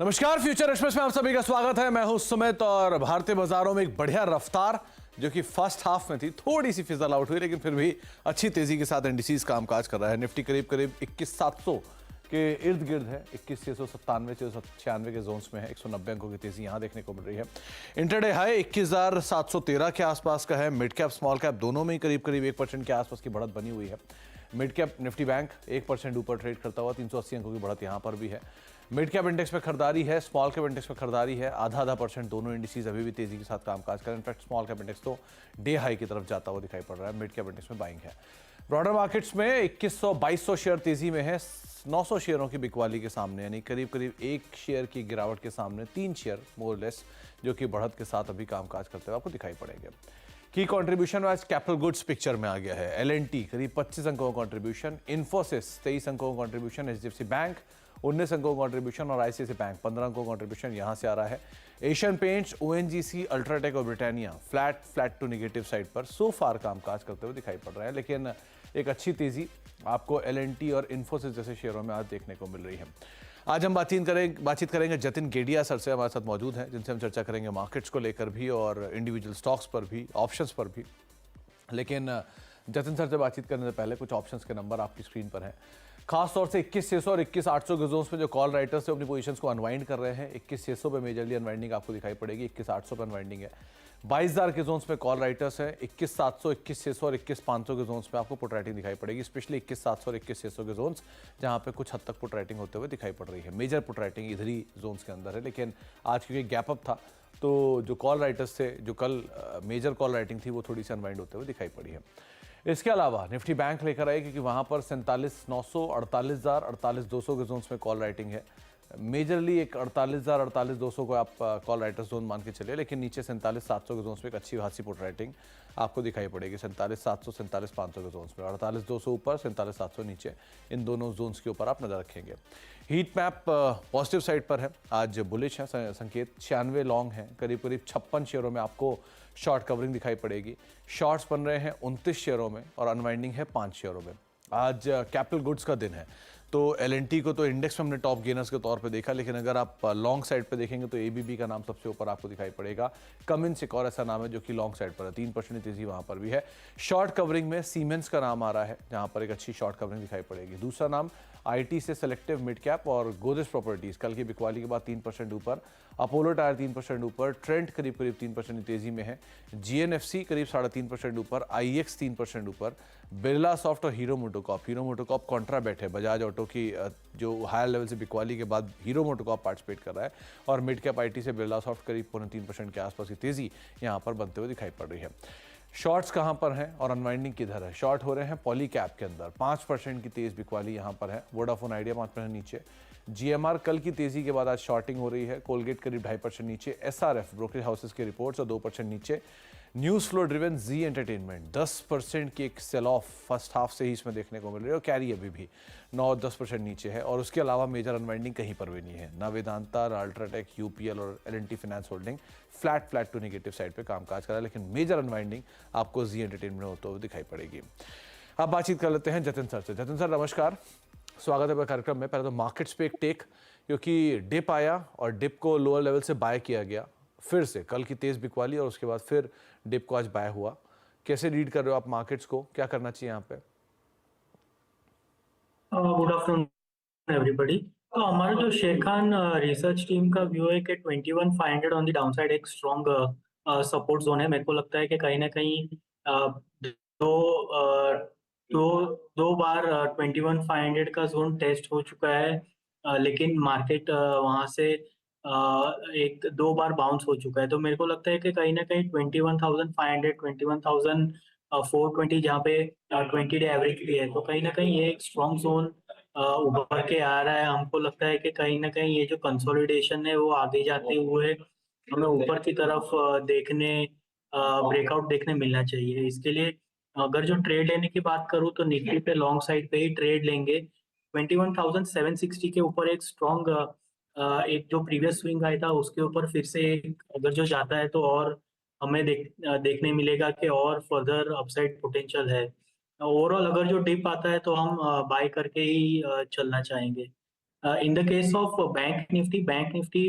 नमस्कार, future express में आप सभी का स्वागत है। मैं हूं सुमित और भारतीय बाजारों में एक बढ़िया रफ्तार जो कि फर्स्ट हाफ में थी, थोड़ी सी फिजल आउट हुई, लेकिन फिर भी अच्छी तेजी के साथ इंडिसेस कामकाज कर रहा है। निफ्टी करीब 21,700 के इर्द गिर्द है, 21,697 696 के जोन्स में है। 190 अंकों की तेजी यहां देखने को मिल रही है। इंटरडे हाई 21,713 के आसपास का है। मिड कैप स्मॉल कैप दोनों में ही करीब 1% के आसपास की बढ़त बनी हुई है। मिड कैप निफ्टी बैंक 1% ऊपर ट्रेड करता हुआ 380 अंकों की बढ़त यहां पर भी है। मिड कैप इंडेक्स में खरीदारी है, स्मॉल कैप इंडेक्स में खरीदारी है। आधा परसेंट दोनों इंडिसेस अभी भी तेजी के साथ कामकाज कर रहे हैं। इनफैक्ट स्मॉल कैप इंडेक्स तो डे हाई की तरफ जाता हुआ दिखाई पड़ रहा है। मिड कैप इंडेक्स में बाइंग है। ब्रॉडर मार्केट्स में 2100-2200 शेयर तेजी में है। 900 शेयरों की बिकवाली के सामने, यानी करीब एक शेयर की गिरावट के सामने 3 शेयर मोर लेस जो कि बढ़त के साथ अभी कामकाज करते हुए आपको दिखाई पड़ेंगे। की कंट्रीब्यूशन आज कैपिटल गुड्स पिक्चर में आ गया है। एल&टी करीब 25 अंकों का कंट्रीब्यूशन, इन्फोसिस 23 अंकों का कंट्रीब्यूशन, एचडीएफसी बैंक 19 अंकों का कंट्रीब्यूशन और आईसीआईसीआई बैंक 15 अंकों का कंट्रीब्यूशन यहां से आ रहा है। एशियन पेंट्स, ओएनजीसी, अल्ट्राटेक और Britannia flat to negative side पर सो फार कामकाज करते हुए दिखाई पड़ रहा है, लेकिन एक अच्छी तेजी आपको एल&टी और इन्फोसिस जैसे शेयरों में आज देखने को मिल रही है। आज हम बातचीत करेंगे जतिन गेडिया सर से, हमारे साथ मौजूद हैं, जिनसे हम चर्चा करेंगे मार्केट्स को लेकर भी और इंडिविजुअल स्टॉक्स पर भी, ऑप्शंस पर भी। लेकिन जतिन सर से बातचीत करने से पहले कुछ ऑप्शंस के नंबर आपकी स्क्रीन पर हैं। खासतौर से 21,600 और 21,800 के जोन्स में जो कॉल राइटर्स से अपनी पोजीशंस को अनवाइंड कर रहे हैं, 21,600 पे मेजरली अनवाइंडिंग आपको दिखाई पड़ेगी, 21,800 पे अनवाइंडिंग है। 22,000 के जोन्स में कॉल राइटर्स हैं, 21,700, 21,600 और 21,500 के जोन्स में आपको पुट राइटिंग दिखाई पड़ेगी, स्पेशली 21,700 और 21,600 के जोन्स जहां पे कुछ हद तक पुट राइटिंग होते हुए दिखाई पड़ रही है। मेजर पुट राइटिंग इधर ही जोन्स के अंदर है, लेकिन आज क्योंकि गैप अप था तो जो कॉल राइटर्स थे, जो कल मेजर कॉल राइटिंग थी, वो थोड़ी सी अनवाइंड होते हुए दिखाई पड़ी है। इसके अलावा निफ्टी बैंक लेकर आए क्योंकि वहां पर 47,900, 48,000, 48,200 के जोन्स में कॉल राइटिंग है। मेजरली एक 48,000, 48,200 को आप कॉल राइटर्स जोन मान के चलिए, लेकिन नीचे 47,700 के जोन्स में एक अच्छी खासी पुट राइटिंग आपको दिखाई पड़ेगी। 47,700, 47,500 के जोन्स में, 48,200 ऊपर, 47,700 नीचे, इन दोनों जोन्स के ऊपर आप नजर रखेंगे। हीट मैप पॉजिटिव साइड पर है, आज बुलिश है संकेत। 96 लॉन्ग है, करीब 56 शेयरों में आपको शॉर्ट कवरिंग दिखाई पड़ेगी। शॉर्ट्स बन रहे हैं 29 शेयरों में और अनवाइंडिंग है 5 शेयरों में। आज कैपिटल गुड्स का दिन है, तो एल&टी को तो इंडेक्स में हमने टॉप गेनर्स के तौर पे देखा, लेकिन अगर आप लॉन्ग साइड पे देखेंगे तो एबीबी का नाम सबसे ऊपर आपको दिखाई पड़ेगा। कमिंस एक और ऐसा नाम है जो कि लॉन्ग साइड पर है, 3% तेजी वहां पर भी है। शॉर्ट कवरिंग में सीमेंस का नाम आ रहा है, जहां पर एक अच्छी शॉर्ट कवरिंग दिखाई पड़ेगी। दूसरा नाम आईटी से सिलेक्टिव मिड कैप और गोदरेज प्रॉपर्टीज कल की बिकवाली के बाद 3% ऊपर, अपोलो टायर 3% ऊपर, ट्रेंट करीब 3% तेजी में है, जीएनएफसी करीब 3.5% ऊपर, आईएक्स 3% ऊपर, बिरला सॉफ्ट और हीरो मोटोकॉप कॉन्ट्राबैट है, बजाज ऑटो की जो हायर लेवल से बिकवाली के बाद हीरो मोटोकॉप पार्टिसिपेट कर रहा है, और मिड कैप आईटी से बिरला सॉफ्ट करीब 3% के आसपास की तेजी यहां पर बनते हुए दिखाई पड़ रही है। शॉर्ट्स कहां पर हैं और अनवाइंडिंग किधर है? शॉर्ट हो रहे हैं पॉली कैप के अंदर, 5% की तेज बिकवाली यहां पर है। वोडाफोन आइडिया 5% नीचे, जीएमआर कल की तेजी के बाद आज शॉर्टिंग हो रही है। कोलगेट करीब 2.5% नीचे, एसआरएफ ब्रोकरेज हाउसेस के रिपोर्ट्स और 2% नीचे। न्यूज फ्लो ड्रिवन जी एंटरटेनमेंट 10% की एक सेल ऑफ फर्स्ट हाफ से ही इसमें देखने को मिल रही है, और कैरी अभी भी 9-10% नीचे है। और उसके अलावा मेजर अनवाइंडिंग कहीं पर भी नहीं है, ना वेदांता, ना अल्ट्राटेक, यूपीएल और L and T finance holding flat to negative side पे कामकाज कर रहा है, लेकिन मेजर अनवाइंडिंग आपको जी एंटरटेनमेंट होते हुए दिखाई पड़ेगी। अब बातचीत कर लेते हैं जतिन सर से। जतिन सर नमस्कार, स्वागत है कार्यक्रम में। पहले तो मार्केट्स पे एक टेक, क्योंकि डिप आया और डिप को लोअर लेवल से बाय किया गया, फिर से कल की तेज बिकवाली और उसके बाद फिर डिप को आज बाय हुआ। कैसे रीड कर रहे हो आप मार्केट्स को, क्या करना चाहिए यहाँ पे? Good afternoon everybody. तो हमारा जो शेर खान रिसर्च टीम का व्यू है कि 21,500 ऑन द डाउनसाइड एक स्ट्रॉन्ग सपोर्ट जोन है। मेरे को लगता है कि कहीं ना कहीं दो अ, दो दो बार 21,500 का जोन टेस्ट हो चुका है, लेकिन मार्केट वहां से एक दो बार बाउंस हो चुका है। तो मेरे को लगता है कि कहीं ना कहीं 21,500, 21,420 जहाँ पे 20 डे एवरेज भी है, तो कहीं ना कहीं ये एक स्ट्रॉन्ग जोन उभर के आ रहा है। हमको लगता है कि कहीं ना कहीं ये जो कंसोलिडेशन है वो आगे जाते हुए हमें ऊपर की तरफ ब्रेकआउट देखने मिलना चाहिए। इसके लिए अगर जो ट्रेड लेने की बात करूँ तो निफ्टी पे लॉन्ग साइड पे ही ट्रेड लेंगे। 21,760 के ऊपर एक स्ट्रॉन्ग एक जो प्रीवियस स्विंग आया था उसके ऊपर फिर से अगर जो जाता है तो और हमें देखने मिलेगा कि और फर्दर अपसाइड पोटेंशियल है। ओवरऑल अगर जो डिप आता है तो हम बाय करके ही चलना चाहेंगे। In the case of bank Nifty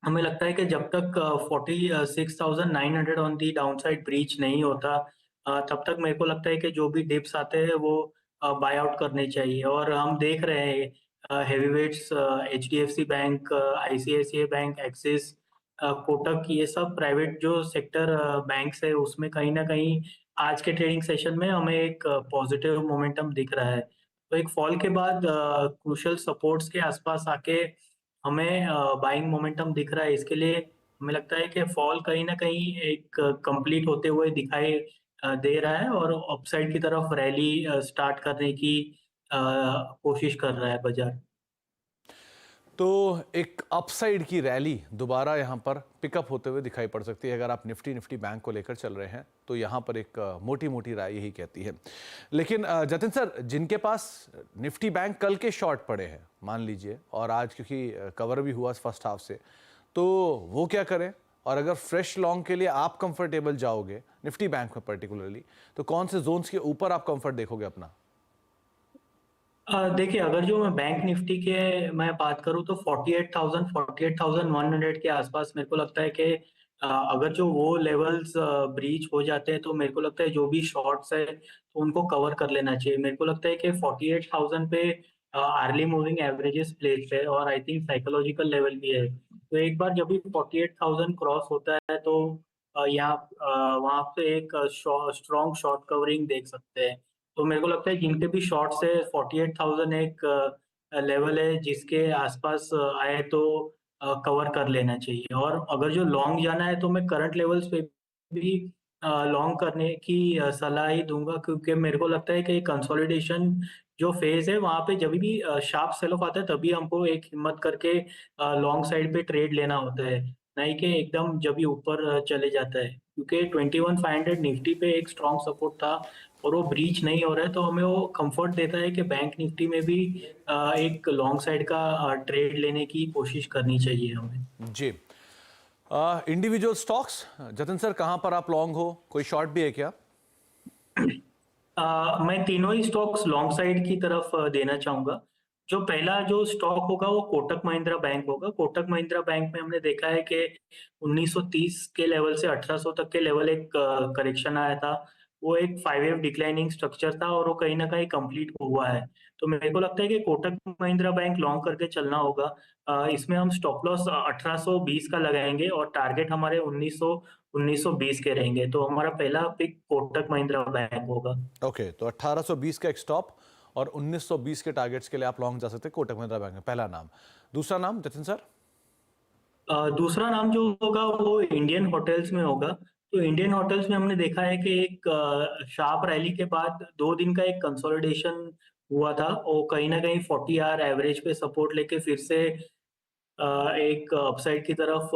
हमें लगता है कि जब तक 46,900 ऑन दी डाउनसाइड ब्रीच नहीं होता, तब तक मेरे को लगता है कि जो भी डिप्स आते हैं वो बाय आउट करने चाहिए। और हम देख रहे हैं heavyweights, HDFC bank, ICICI bank, Axis, Kotak, ये सब प्राइवेट जो सेक्टर बैंक्स है उसमें कहीं ना कहीं आज के ट्रेडिंग सेशन में हमें एक पॉजिटिव मोमेंटम दिख रहा है। तो एक फॉल के बाद क्रूशियल सपोर्ट्स के आसपास आके हमें बाइंग मोमेंटम दिख रहा है। इसके लिए हमें लगता है कि फॉल कहीं न कहीं एक कंप्लीट होते हुए दिखाई दे रहा है और अपसाइड की तरफ रैली स्टार्ट करने की कोशिश कर रहा है बाज़ार। तो एक अपसाइड की रैली दोबारा यहाँ पर पिकअप होते हुए दिखाई पड़ सकती है अगर आप निफ्टी बैंक को लेकर चल रहे हैं, तो यहाँ पर एक मोटी मोटी राय यही कहती है। लेकिन जतिन सर, जिनके पास निफ्टी बैंक कल के शॉर्ट पड़े हैं मान लीजिए, और आज क्योंकि कवर भी हुआ फर्स्ट हाफ से, तो वो क्या करें? और अगर फ्रेश लॉन्ग के लिए आप कंफर्टेबल जाओगे निफ्टी बैंक में पर्टिकुलरली, तो कौन से जोन्स के ऊपर आप कंफर्ट देखोगे अपना? देखिए, अगर जो मैं बैंक निफ्टी के मैं बात करूँ तो 48,000 48,100 के आसपास मेरे को लगता है कि अगर जो वो लेवल्स ब्रीच हो जाते हैं तो मेरे को लगता है जो भी शॉर्ट्स है तो उनको कवर कर लेना चाहिए। मेरे को लगता है कि 48,000 पे अर्ली मूविंग एवरेजेस प्लेस्ड है और आई थिंक साइकोलॉजिकल लेवल भी है। तो एक बार जब भी 48,000 क्रॉस होता है तो वहाँ पे एक स्ट्रॉन्ग शॉर्ट कवरिंग देख सकते हैं। तो मेरे को लगता है जिनके भी शॉर्ट्स है 48,000 एक लेवल है जिसके आसपास आए तो कवर कर लेना चाहिए। और अगर जो लॉन्ग जाना है तो मैं करंट लेवल्स पे भी लॉन्ग करने की सलाह ही दूंगा, क्योंकि मेरे को लगता है कि कंसोलिडेशन जो फेज है वहां पे जब भी शार्प सेल ऑफ आता है तभी हमको एक हिम्मत करके लॉन्ग साइड पे ट्रेड लेना होता है, नहीं कि एकदम जब भी ऊपर चले जाता है। क्योंकि 21,500 निफ्टी पे एक स्ट्रॉन्ग सपोर्ट था और वो ब्रीच नहीं हो रहा है, तो हमें वो कंफर्ट देता है कि बैंक निफ्टी में भी एक लॉन्ग साइड का ट्रेड लेने की कोशिश करनी चाहिए हमें। जी। इंडिविजुअल स्टॉक्स, जतिन सर, कहाँ पर आप लॉन्ग हो? कोई शॉर्ट भी है क्या? मैं तीनों ही स्टॉक्स लॉन्ग साइड की तरफ देना चाहूंगा। जो पहला जो स्टॉक होगा वो कोटक महिंद्रा बैंक होगा। कोटक महिंद्रा बैंक में हमने देखा है कि 1930 के लेवल से 1800 तक के लेवल एक करेक्शन आया था। वो एक 5 वेव डिक्लाइनिंग स्ट्रक्चर था और वो कहीं ना कहीं कंप्लीट हुआ है। तो मेरे को लगता है कि कोटक महिंद्रा बैंक लॉन्ग करके चलना होगा। इसमें हम स्टॉप लॉस 1820 का लगाएंगे और टारगेट हमारे 1920 के रहेंगे। तो हमारा पहला पिक कोटक महिंद्रा बैंक होगा। ओके, तो 1820 का एक स्टॉप और 1920 के टारगेट्स के लिए आप लॉन्ग जा सकते हैं कोटक महिंद्रा बैंक में, पहला नाम। दूसरा नाम जतिन सर? दूसरा नाम जो होगा वो इंडियन होटल्स में होगा। तो इंडियन होटल्स में हमने देखा है कि एक शार्प रैली के बाद 2 दिन का एक कंसोलिडेशन हुआ था और कहीं ना कहीं 40 आवर एवरेज पे सपोर्ट लेके फिर से एक अपसाइड की तरफ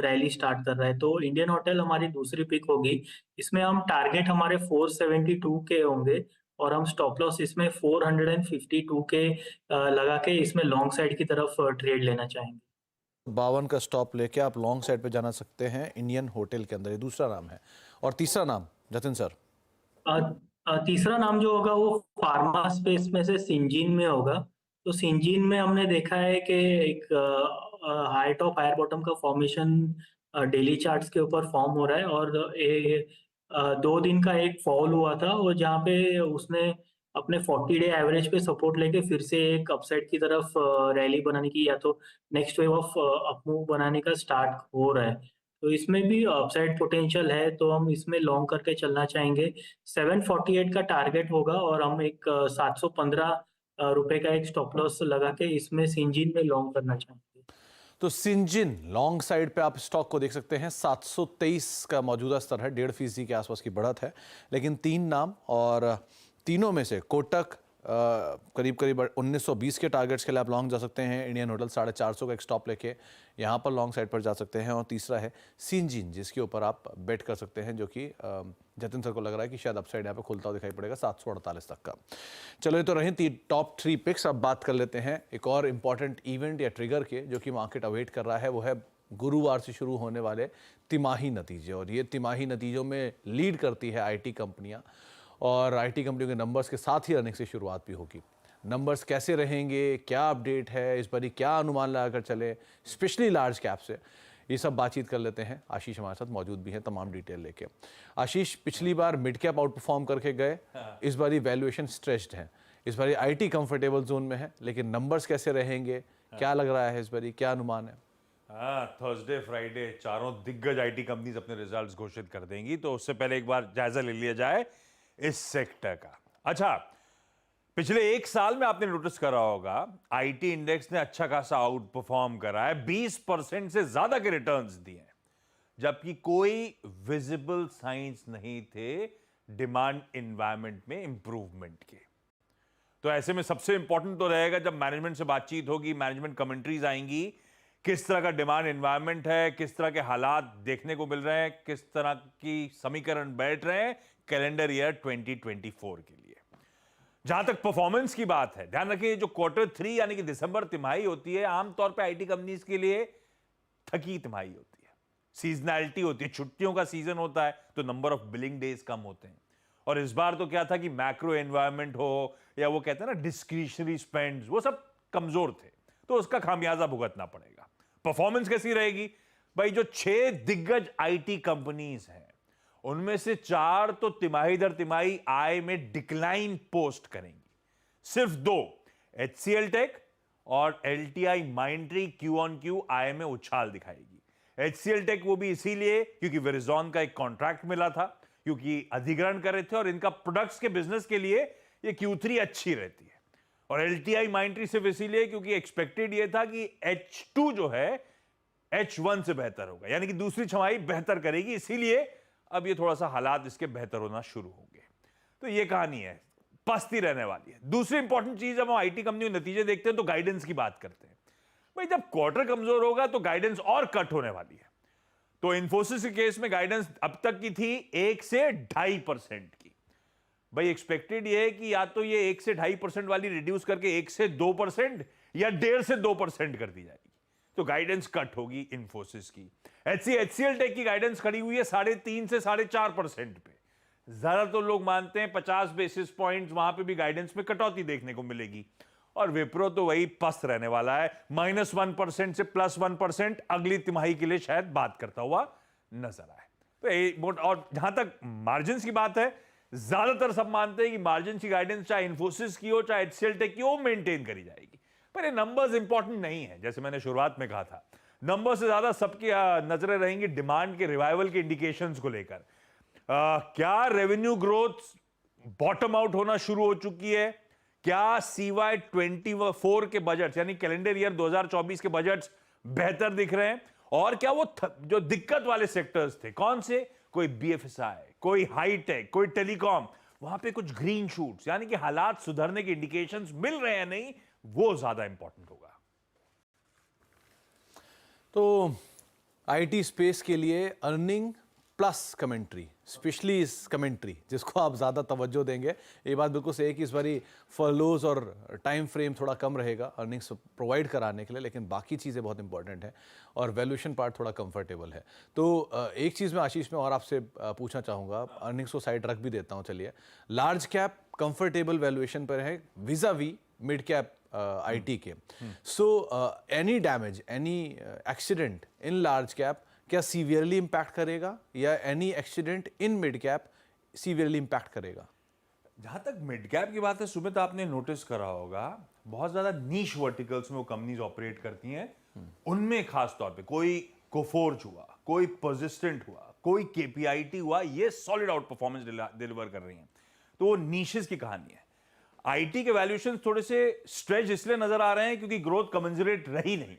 रैली स्टार्ट कर रहा है। तो इंडियन होटल हमारी दूसरी पिक होगी। इसमें हम टारगेट हमारे 472 के होंगे और हम स्टॉप लॉस इसमें 452 के लगा के इसमें लॉन्ग साइड की तरफ ट्रेड लेना चाहेंगे। 52 का स्टॉप लेके आप लॉन्ग साइड पे जाना सकते हैं इंडियन होटल के अंदर, ये दूसरा नाम है। और तीसरा नाम जतिन सर? अ, तीसरा नाम जो होगा वो फार्मा स्पेस में से सिंजीन में होगा। तो सिंजीन में हमने देखा है कि एक हाई टॉप हायर बॉटम का फॉर्मेशन डेली चार्ट्स के ऊपर फॉर्म हो रहा है और 2 दिन का एक फॉल हुआ था और जहाँ पे उसने अपने 40 डे एवरेज पे सपोर्ट लेके फिर से एक अपसाइड की तरफ रैली बनाने की या तो नेक्स्ट वेव ऑफ अपमूव बनाने का स्टार्ट हो रहा है। तो इसमें भी अपसाइड पोटेंशियल है, तो हम इसमें लॉन्ग करके चलना चाहेंगे। 748 का टारगेट होगा और हम एक 715 रुपए का एक स्टॉप लॉस लगा के इसमें सिंजीन में लॉन्ग करना चाहेंगे। तो सिंजिन लॉन्ग साइड पे आप स्टॉक को देख सकते हैं, 723 का मौजूदा स्तर है, 1.5% के आसपास की बढ़त है। लेकिन तीन नाम, और तीनों में से कोटक करीब करीब 1920 के टारगेट्स के लिए आप लॉन्ग जा सकते हैं। इंडियन होटल 450 का एक स्टॉप लेके यहाँ पर लॉन्ग साइड पर जा सकते हैं। और तीसरा है सिंजिन, जिसके ऊपर आप बेट कर सकते हैं, जो कि जतिन सर को लग रहा है कि शायद अपसाइड यहाँ पे खुलता हुआ दिखाई पड़ेगा 748 तक का। चलो, ये तो रही टॉप 3 पिक्स। अब बात कर लेते हैं एक और इम्पॉर्टेंट इवेंट या ट्रिगर के, जो कि मार्केट अवेट कर रहा है। वो है गुरुवार से शुरू होने वाले तिमाही नतीजे। और ये तिमाही नतीजों में लीड करती है आईटी कंपनियां, और आईटी कंपनियों के नंबर्स के साथ ही अर्निंग से शुरुआत भी होगी। नंबर्स कैसे रहेंगे, क्या अपडेट है इस बारी, क्या अनुमान लगाकर चले, स्पेशली लार्ज कैप से, ये सब बातचीत कर लेते हैं। आशीष हमारे साथ मौजूद भी हैं तमाम डिटेल लेके। आशीष, पिछली बार मिड कैप आउट परफॉर्म करके गए, इस बारी वैल्यूएशन स्ट्रेच्ड है, इस बारी आईटी कंफर्टेबल जोन में है, लेकिन नंबर्स कैसे रहेंगे, क्या लग रहा है इस बारी, क्या अनुमान है? हाँ, थर्सडे फ्राइडे चारों दिग्गज आईटी कंपनीज अपने रिजल्ट्स घोषित कर देंगी, तो उससे पहले एक बार जायजा ले लिया जाए इस सेक्टर का। अच्छा, पिछले एक साल में आपने नोटिस करा होगा आईटी इंडेक्स ने अच्छा खासा आउट परफॉर्म करा है, 20% से ज्यादा के रिटर्न्स दिए हैं, जबकि कोई विजिबल साइंस नहीं थे डिमांड एनवायरनमेंट में इंप्रूवमेंट के। तो ऐसे में सबसे इंपॉर्टेंट तो रहेगा जब मैनेजमेंट से बातचीत होगी, मैनेजमेंट कमेंट्रीज आएंगी, किस तरह का डिमांड एनवायरनमेंट है, किस तरह के हालात देखने को मिल रहे हैं, किस तरह की समीकरण बैठ रहे हैं कैलेंडर ईयर 2024 के लिए। जहां तक परफॉर्मेंस की बात है, ध्यान रखिए जो Q3 यानी कि दिसंबर तिमाही होती है, आमतौर पे आईटी कंपनीज के लिए थकी तिमाही होती है, सीजनैलिटी होती है, छुट्टियों का सीजन होता है, तो नंबर ऑफ बिलिंग डेज कम होते हैं। और इस बार तो क्या था कि मैक्रो एनवायरनमेंट हो या वो कहते हैं ना डिस्क्रिशनरी स्पेंड्स, वो सब कमजोर थे, तो उसका खामियाजा भुगतना पड़ेगा। परफॉर्मेंस कैसी रहेगी भाई? जो 6 दिग्गज आईटी कंपनीज हैं उनमें से 4 तो तिमाही दर तिमाही आय में डिक्लाइन पोस्ट करेंगी, सिर्फ 2 HCL टेक और LTI Mindtree Q on Q आय में उछाल दिखाएगी। HCL टेक वो भी इसीलिए क्योंकि वेरिजॉन का एक कॉन्ट्रैक्ट मिला था, क्योंकि अधिग्रहण कर रहे थे और इनका प्रोडक्ट्स के बिजनेस के लिए ये Q3 अच्छी रहती है। और LTI माइंड्री सिर्फ इसीलिए क्योंकि एक्सपेक्टेड ये था कि H2 जो है H1 से बेहतर होगा, यानी कि दूसरी छमाही बेहतर करेगी, इसीलिए अब ये थोड़ा सा हालात इसके बेहतर होना शुरू होंगे। तो ये कहानी है, पस्ती रहने वाली है। दूसरी इंपॉर्टेंट चीज, जब हम आईटी कंपनी के नतीजे देखते हैं तो गाइडेंस की बात करते हैं। भाई जब क्वार्टर कमजोर होगा तो गाइडेंस और कट होने वाली है। तो इन्फोसिस के केस में गाइडेंस अब तक की थी 1 से 2.5% की। भाई एक्सपेक्टेड ये है कि या तो ये 1 से 2.5% वाली रिड्यूस करके 1 से 2% या 1.5 से 2% कर दी जाएगी, तो गाइडेंस कट होगी इन्फोसिस की। HCL टेक की गाइडेंस खड़ी हुई है 3.5 से 4.5% पे। ज्यादा तो लोग मानते हैं 50 बेसिस पॉइंट्स वहां पे भी गाइडेंस में कटौती देखने को मिलेगी। और विप्रो तो वही पस्त रहने वाला है, -1% से +1% अगली तिमाही के लिए शायद बात करता हुआ नजर आए। तो और जहां तक मार्जिन की बात है, ज्यादातर सब मानते हैं कि मार्जिन की गाइडेंस चाहे इन्फोसिस की हो चाहे HCL टेक की हो, मेंटेन करी जाएगी। पर ये नंबर्स इंपॉर्टेंट नहीं है, जैसे मैंने शुरुआत में कहा था, नंबर से ज्यादा सबकी नजरें रहेंगी डिमांड के रिवाइवल के इंडिकेशंस को लेकर। क्या रेवेन्यू ग्रोथ बॉटम आउट होना शुरू हो चुकी है? क्या CY 24 के बजट यानी कैलेंडर ईयर 2024 के बजट्स बेहतर दिख रहे हैं? और क्या वो जो दिक्कत वाले सेक्टर्स थे, कौन से, कोई BFSI, कोई हाईटेक, कोई टेलीकॉम, वहां पे कुछ ग्रीन शूट्स यानी कि हालात सुधरने के इंडिकेशंस मिल रहे हैं नहीं, वो ज्यादा इंपॉर्टेंट होगा। तो आईटी स्पेस के लिए अर्निंग प्लस कमेंट्री, स्पेशली इस कमेंट्री जिसको आप ज़्यादा तवज्जो देंगे, ये बात बिल्कुल सही है कि इस बारी फॉलोज और टाइम फ्रेम थोड़ा कम रहेगा अर्निंग्स प्रोवाइड कराने के लिए, लेकिन बाकी चीज़ें बहुत इंपॉर्टेंट हैं और वैल्यूएशन पार्ट थोड़ा कंफर्टेबल है। तो एक चीज़ मैं आशीष में और आपसे पूछना चाहूँगा, अर्निंग्स को साइड रख भी देता हूँ, चलिए। लार्ज कैप कंफर्टेबल वैल्यूएशन पर है विजा वी मिड कैप आईटी के। So any damage, any accident in large cap क्या सीवियरली इंपैक्ट करेगा, या any accident in mid cap severely impact करेगा? जहां तक मिड कैप की बात है सुमित, आपने नोटिस करा होगा बहुत ज्यादा नीश वर्टिकल्स में वो कंपनीज ऑपरेट करती हैं, उनमें खास तौर पे कोई कोफोर्ज हुआ, कोई पर्सिस्टेंट हुआ, कोई KPIT हुआ, ये सॉलिड आउट परफॉर्मेंस डिलीवर कर रही हैं। तो वो नीशेस की कहानी है। आईटी के वैल्यूएशन थोड़े से स्ट्रेच इसलिए नजर आ रहे हैं क्योंकि ग्रोथ कमेंसरेट रही नहीं,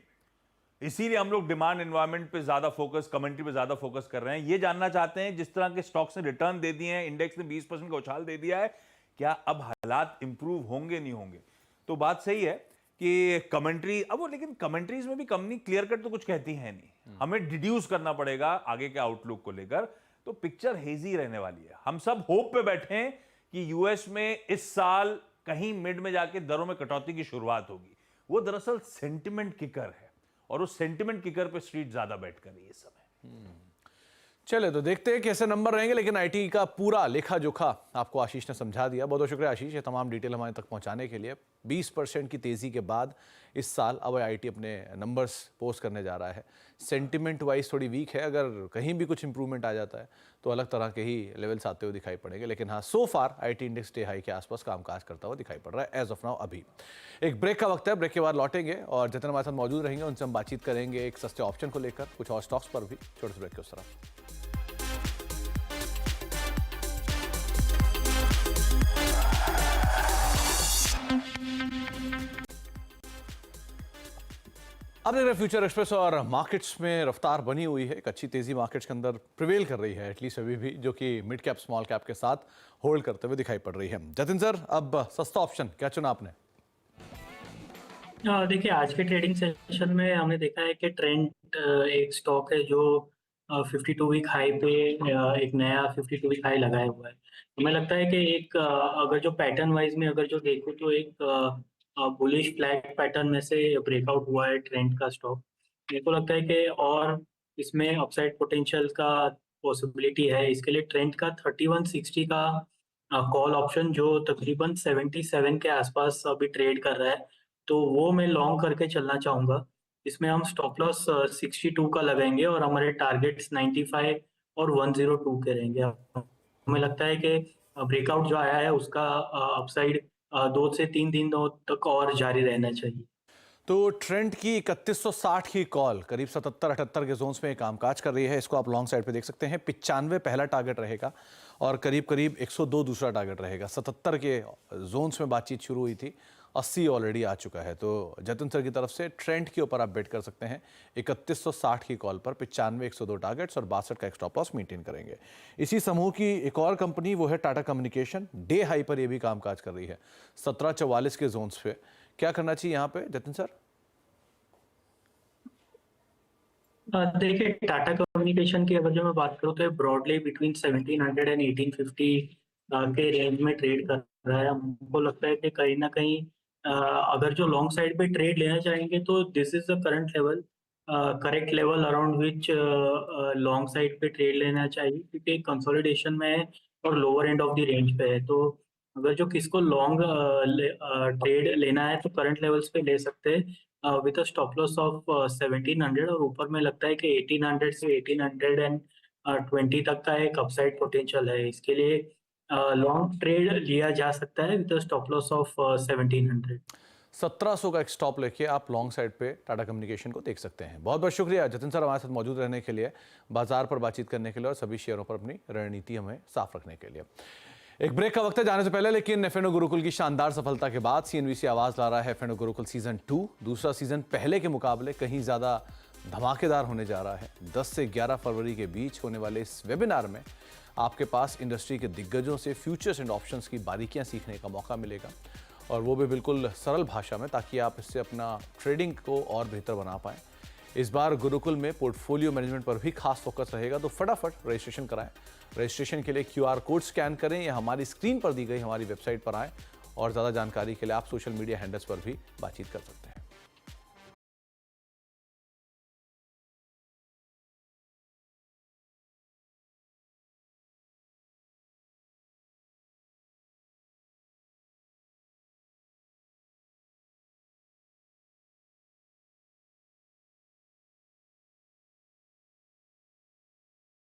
इसीलिए हम लोग डिमांड एनवायरनमेंट पे ज्यादा फोकस, कमेंट्री पे ज्यादा फोकस कर रहे हैं। ये जानना चाहते हैं जिस तरह के स्टॉक्स ने रिटर्न दे दिए हैं, इंडेक्स ने 20% का उछाल दे दिया है, क्या अब हालात इंप्रूव होंगे नहीं होंगे? तो बात सही है कि कमेंट्री अब वो, लेकिन कमेंट्रीज में भी कंपनी क्लियर कट तो कुछ कहती है नहीं, हमें डिड्यूस करना पड़ेगा आगे के आउटलुक को लेकर। तो पिक्चर हेजी रहने वाली है। हम सब होप पे बैठे हैं कि यूएस में इस साल कहीं मिड में जाके दरों में कटौती की शुरुआत होगी। वो दरअसल सेंटिमेंट किकर है और उस सेंटिमेंट किकर पे स्ट्रीट ज्यादा बैठ कर रही है इस समय। चले तो देखते हैं कैसे नंबर रहेंगे, लेकिन आईटी का पूरा लेखा जोखा आपको आशीष ने समझा दिया। बहुत बहुत शुक्रिया आशीष, ये तमाम डिटेल हमारे तक पहुंचाने के लिए। 20% की तेज़ी के बाद इस साल अब आईटी अपने नंबर्स पोस्ट करने जा रहा है। सेंटिमेंट वाइज थोड़ी वीक है, अगर कहीं भी कुछ इंप्रूवमेंट आ जाता है तो अलग तरह के ही लेवल्स आते हुए दिखाई पड़ेंगे, लेकिन हाँ सो फार आईटी इंडेक्स डे हाई के आसपास कामकाज करता हुआ दिखाई पड़ रहा है एज ऑफ नाउ। अभी एक ब्रेक का वक्त है, ब्रेक के बाद लौटेंगे और जितने हमारे साथ मौजूद रहेंगे उनसे हम बातचीत करेंगे एक सस्ते ऑप्शन को लेकर, कुछ और स्टॉक्स पर भी। छोटे से ब्रेक के उस तरफ। अब देख रहे फ्यूचर एक्सप्रेस और मार्केट्स में रफ्तार बनी हुई है, एक अच्छी तेजी मार्केट्स के अंदर प्रिवेल कर रही है, एटलीस्ट अभी भी, जो कि मिड कैप स्मॉल कैप के साथ होल्ड करते हुए दिखाई पड़ रही है। जतिन सर, अब सस्ता ऑप्शन क्या चुना आपने? देखिए, आज के ट्रेडिंग सेशन में हमने देखा है कि ट्रेंड एक स्टॉक है जो 52 वीक हाई पे एक नया 52 वीक हाई लगाया हुआ है। हमें लगता है कि एक अगर जो पैटर्न वाइज में अगर जो देखो तो एक बुलिश फ्लैग पैटर्न में से ब्रेकआउट हुआ है ट्रेंड का स्टॉक। मेरे को लगता है कि और इसमें अपसाइड पोटेंशियल का पॉसिबिलिटी है। इसके लिए ट्रेंड का 3160 का कॉल ऑप्शन जो तकरीबन 77 के आसपास अभी ट्रेड कर रहा है, तो वो मैं लॉन्ग करके चलना चाहूँगा। इसमें हम स्टॉप लॉस 62 का लगाएँगे और हमारे टारगेट्स 95 और 102 के रहेंगे। हमें लगता है कि ब्रेकआउट जो आया है उसका अपसाइड 2 से 3 दिनों तक और जारी रहना चाहिए। तो ट्रेंड की 3160 की कॉल करीब 77-78 के जोन्स में कामकाज कर रही है। इसको आप लॉन्ग साइड पे देख सकते हैं। 95 पहला टारगेट रहेगा और करीब करीब 102 दूसरा टारगेट रहेगा। 77 के जोन्स में बातचीत शुरू हुई थी, 80 ऑलरेडी आ चुका है। तो जतिन सर की तरफ से ट्रेंड के ऊपर आप बेट कर सकते हैं 3160 की कॉल पर। 95 102 टारगेट्स और 62 का एक स्टॉप लॉस मेंटेन करेंगे। इसी समूह की एक और कंपनी वो है टाटा कम्युनिकेशन, डे हाई पर ये भी कामकाज कर रही है 1744 के जोन्स पे। क्या करना चाहिए यहाँ पे जतिन सर? देखिए, टाटा कम्युनिकेशन की अगर जो मैं बात करूँ तो ब्रॉडली बिटवीन 1700 एंड 1850 के रेंज में ट्रेड कर रहा है। हमको लगता है कि कहीं ना कहीं अगर जो लॉन्ग साइड पे ट्रेड लेना चाहेंगे तो this is the current level, correct level around which long side पे ट्रेड लेना चाहिए, क्योंकि कंसोलिडेशन में है और lower end of the range पे है। तो अगर जो किसको लॉन्ग ट्रेड लेना है तो करंट लेवल्स पे ले सकते हैं with a stop loss of 1700, और ऊपर में लगता है कि 1800 से 1820 तक का एक अपसाइड पोटेंशियल है। इसके लिए लॉन्ग ट्रेड लिया जा सकता है with a stop loss of 1700। 1700 का एक स्टॉप लेके आप लॉन्ग साइड पे टाटा कम्युनिकेशन को देख सकते हैं। बहुत बहुत शुक्रिया जतिन सर हमारे साथ मौजूद रहने के लिए, बाजार पर बातचीत करने के लिए और सभी शेयरों पर अपनी रणनीति हमें साफ रखने के लिए। एक ब्रेक का वक्त है जाने से पहले, लेकिन एफ&ओ गुरुकुल की शानदार सफलता के बाद सीएनबीसी आवाज ला रहा है एफ&ओ गुरुकुल सीजन 2। दूसरा सीजन पहले के मुकाबले कहीं ज्यादा धमाकेदार होने जा रहा है। 10 से 11 फरवरी के बीच होने वाले इस वेबिनार में आपके पास इंडस्ट्री के दिग्गजों से फ्यूचर्स एंड ऑप्शंस की बारीकियां सीखने का मौका मिलेगा, और वो भी बिल्कुल सरल भाषा में, ताकि आप इससे अपना ट्रेडिंग को और बेहतर बना पाएं। इस बार गुरुकुल में पोर्टफोलियो मैनेजमेंट पर भी खास फोकस रहेगा, तो फटाफट रजिस्ट्रेशन कराएं। रजिस्ट्रेशन के लिए QR कोड स्कैन करें या हमारी स्क्रीन पर दी गई हमारी वेबसाइट पर आएँ, और ज़्यादा जानकारी के लिए आप सोशल मीडिया हैंडल्स पर भी बातचीत कर सकते हैं।